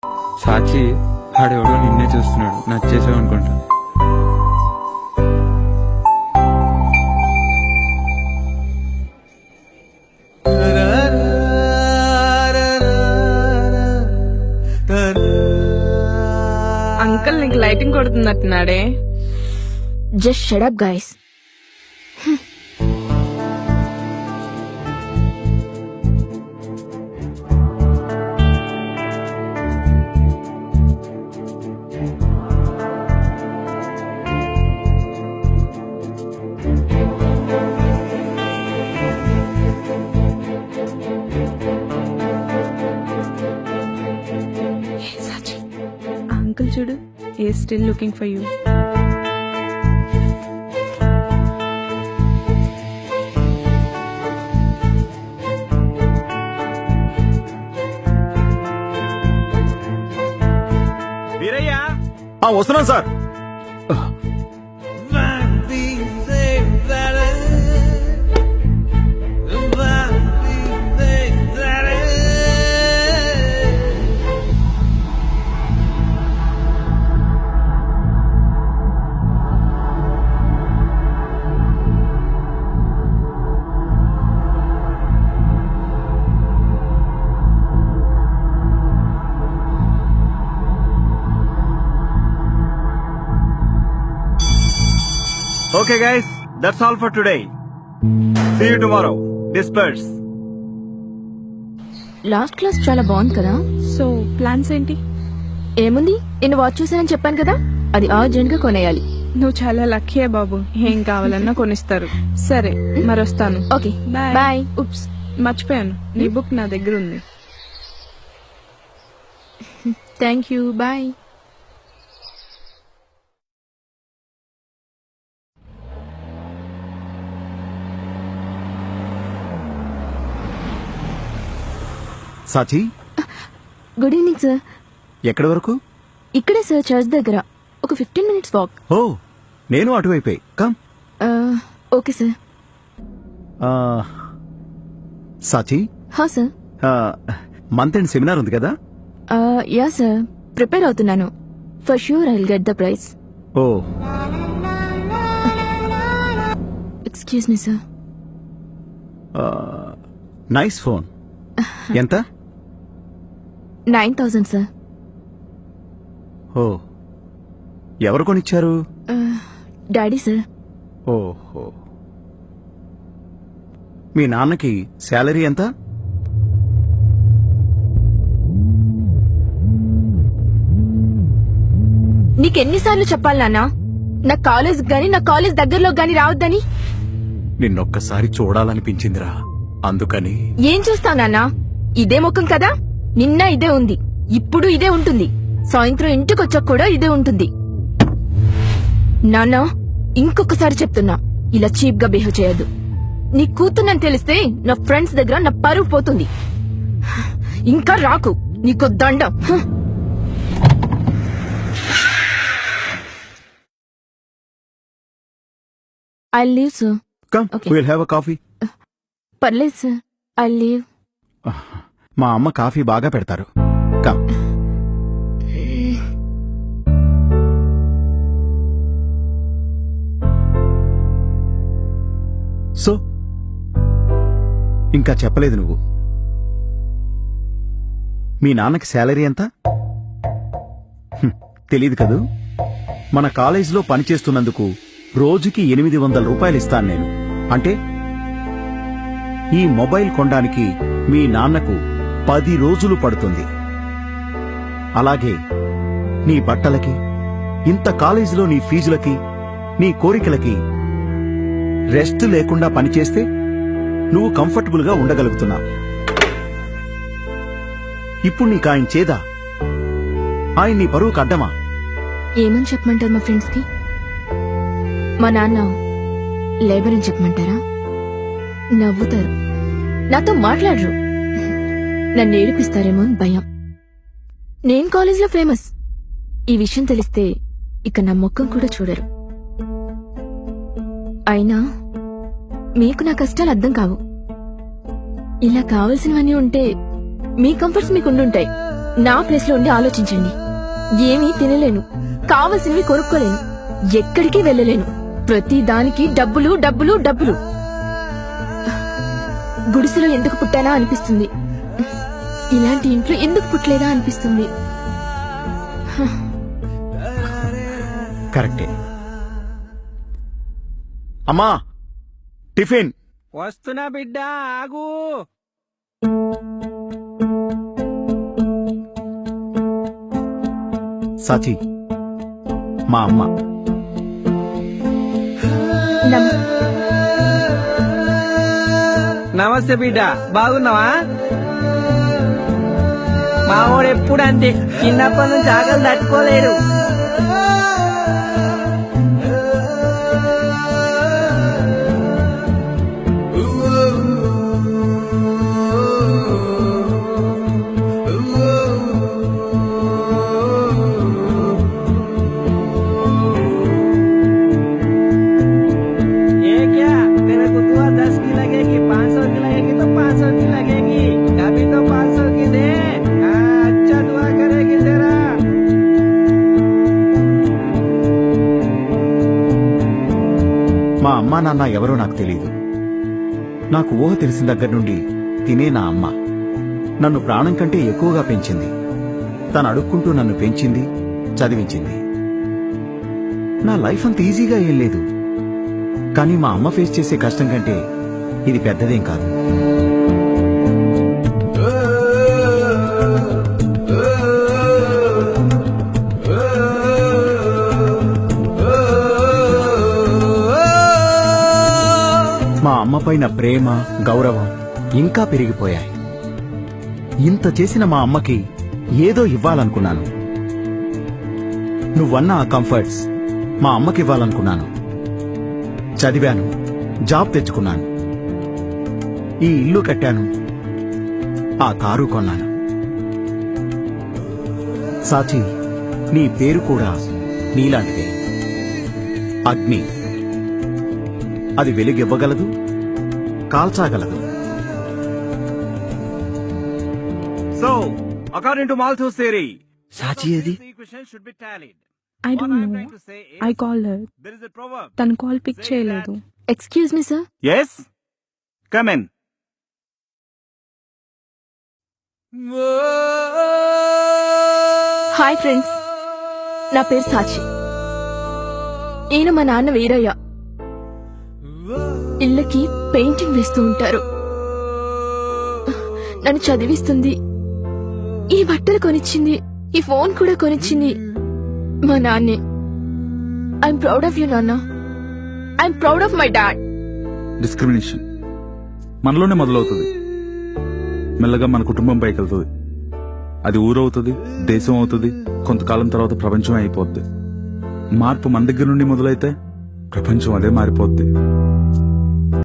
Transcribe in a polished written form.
సాచి ఆడెవడో నిన్నే చూస్తున్నాడు, నచ్చేసావు అనుకుంటా. అంకుల్ నీకు లైటింగ్ కొడుతున్నట్టున్నాడే. Just shut up guys. Uncle చూడు, a still looking for you. వస్తున్నాను sir. Okay guys, that's all for today. See you tomorrow. Disperse. Last class చాలా బాగుంది కదా. సో ప్లాన్స్ ఏంటి? ఏముంది, నేను వాచ్ చూసానని చెప్పాను కదా, అది అర్జెంట్ గా కొనేయాలి. నువ్వు చాలా లక్కీ బాబు, ఏం కావాలన్నా కొనిస్తారు. సరే మరొస్తాను. Okay bye. బాయ్. ఉప్స్, మర్చిపోయాను, నీ బుక్ నా దగ్గర ఉంది. Thank you. Bye. Sachi, good evening sir. ఎక్కడి వరకు? ఇక్కడే సార్, చర్చ్ దగ్గర. ఒక 15 minutes వాక్. ఓ, నేను అటువైపే. కమ్. Okay sir. సాచి, హా సార్. మంత్ ఎండ్ సెమినార్ ఉంది కదా? యా సార్, ప్రిపేర్ అవుతున్నాను. For sure I will get the prize. Oh, excuse me sir. Nice phone. ఎంత? 9,000 సార్. ఓ, ఎవరు కొనిచ్చారు? Daddy sir. ఓహో, మీ నాన్నకి శాలరీ ఎంత? నీకెన్నిసార్లు చెప్పాలి నాన్న, నా కాలేజ్ గాని నా కాలేజ్ దగ్గరలో గాని రావద్దని? నిన్నొక్కసారి చూడాలనిపించిందిరా, అందుకని. ఏం చూస్తావు నాన్న, ఇదే ముఖం కదా. నిన్న ఇదే ఉంది, ఇప్పుడు ఇదే ఉంటుంది, సాయంత్రం ఇంటికొచ్చాక కూడా ఇదే ఉంటుంది. నాన్న, ఇంకొకసారి చెప్తున్నా, ఇలా చీప్ గా బిహేవ్ చేయొద్దు. నీ కూతున్నని తెలిస్తే నా ఫ్రెండ్స్ దగ్గర నా పరువు పోతుంది. ఇంకా రాకు, నీకో దండం. I leave sir. Come, Okay. Will have a coffee. పర్లేదు సార్, ఐ లీవ్. మా అమ్మ కాఫీ బాగా పెడతారు. కమ్. సో ఇంకా చెప్పలేదు నువ్వు. మీ నాన్నకి శాలరీ ఎంత? తెలీదు కదూ. మన కాలేజీలో పనిచేస్తున్నందుకు రోజుకి 800 రూపాయలు ఇస్తాను నేను. అంటే ఈ మొబైల్ కొనడానికి మీ నాన్నకు 10 రోజులు పడుతుంది. అలాగే నీ బట్టలకి, ఇంత కాలేజీలో నీ ఫీజులకి, నీ కోరికలకి రెస్ట్ లేకుండా పనిచేస్తే నువ్వు కంఫర్టబుల్ గా ఉండగలుగుతున్నావు. ఇప్పుడు నీకు ఆయన చేదా? ఆయన నీ బరువుకు అడ్డమా? ఏమని చెప్పమంటారు మా ఫ్రెండ్స్ కి? మా నాన్న లేబర్ అని చెప్పమంటారా? నవ్వుతారు, నాతో మాట్లాడరు, నన్ను ఏడిపిస్తారేమో అని భయం. నేను కాలేజీలో ఫేమస్, ఈ విషయం తెలిస్తే ఇక నా ముఖం కూడా చూడరు. అయినా మీకు నా కష్టాలు అర్థం కావు. ఇలా కావలసినవన్నీ ఉంటే మీ కంఫర్ట్స్ మీకు ఉండుంటాయి, నా ప్లేస్ లో ఉండి ఆలోచించండి. ఏమీ తినలేను, కావలసినవి కొనుక్కోలేను, ఎక్కడికి వెళ్ళలేను. ప్రతి దానికి డబ్బులు డబ్బులు డబ్బులు. గుడిసెలో ఎందుకు పుట్టానా అనిపిస్తుంది. ఇలాంటి ఇంట్లో ఎందుకు పుట్టలేదా అనిపిస్తుంది. కరెక్టే. అమ్మా, టిఫిన్. వస్తున్నా బిడ్డ, ఆగు. సాచి, మా అమ్మ. నమస్తే బిడ్డ, బాగున్నావా? మా వాడు ఎప్పుడు అంతే, చిన్నప్పటి నుంచి ఆకలి తట్టుకోలేడు. మా అమ్మా నాన్న ఎవరో నాకు తెలియదు. నాకు ఊహ తెలిసిన దగ్గర నుండి తినే నా అమ్మ నన్ను ప్రాణం కంటే ఎక్కువగా పెంచింది. తను అడుక్కుంటూ నన్ను పెంచింది, చదివించింది. నా లైఫ్ అంత ఈజీగా ఏం లేదు, కానీ మా అమ్మ ఫేస్ చేసే కష్టం కంటే ఇది పెద్దదేం కాదు. మా అమ్మపైన ప్రేమ, గౌరవం ఇంకా పెరిగిపోయాయి. ఇంత చేసిన మా అమ్మకి ఏదో ఇవ్వాలనుకున్నాను. నువ్వన్న ఆ కంఫర్ట్స్ మా అమ్మకి ఇవ్వాలనుకున్నాను. చదివాను, జాబ్ తెచ్చుకున్నాను, ఈ ఇల్లు కట్టాను, ఆ కారు కొన్నాను. సాచి, నీ పేరు కూడా నీలాంటిదే. అగ్ని. అది వెలుగివ్వగలదు, కాల్చాగలదు. So according to Malthus theory, Sachi ఏది? I don't know. I call her. తన కాల్ పిక్ చేయలేదు. Excuse me sir. Yes, come in. Hi friends, నా పేరు సాచి. ఈయన మా నాన్న వీరయ్య. ఇళ్ళకి పెయింటింగ్ వేస్తూ ఉంటారు. నన్ను చదివిస్తుంది, ఈ బట్టలు కొనిచ్చింది, ఈ ఫోన్ కూడా కొనిచ్చింది మా నాన్నే. ఐఎమ్ ప్రౌడ్ ఆఫ్ యూ నాన్న. I'm proud of my dad. Discrimination మనలోనే మొదలవుతుంది, మెల్లగా మన కుటుంబం పైకి వెళ్తుంది, అది ఊరవుతుంది, దేశం అవుతుంది, కొంతకాలం తర్వాత ప్రపంచం అయిపోద్ది. మార్పు మన దగ్గర నుండి మొదలైతే ప్రపంచం అదే మారిపోద్ది.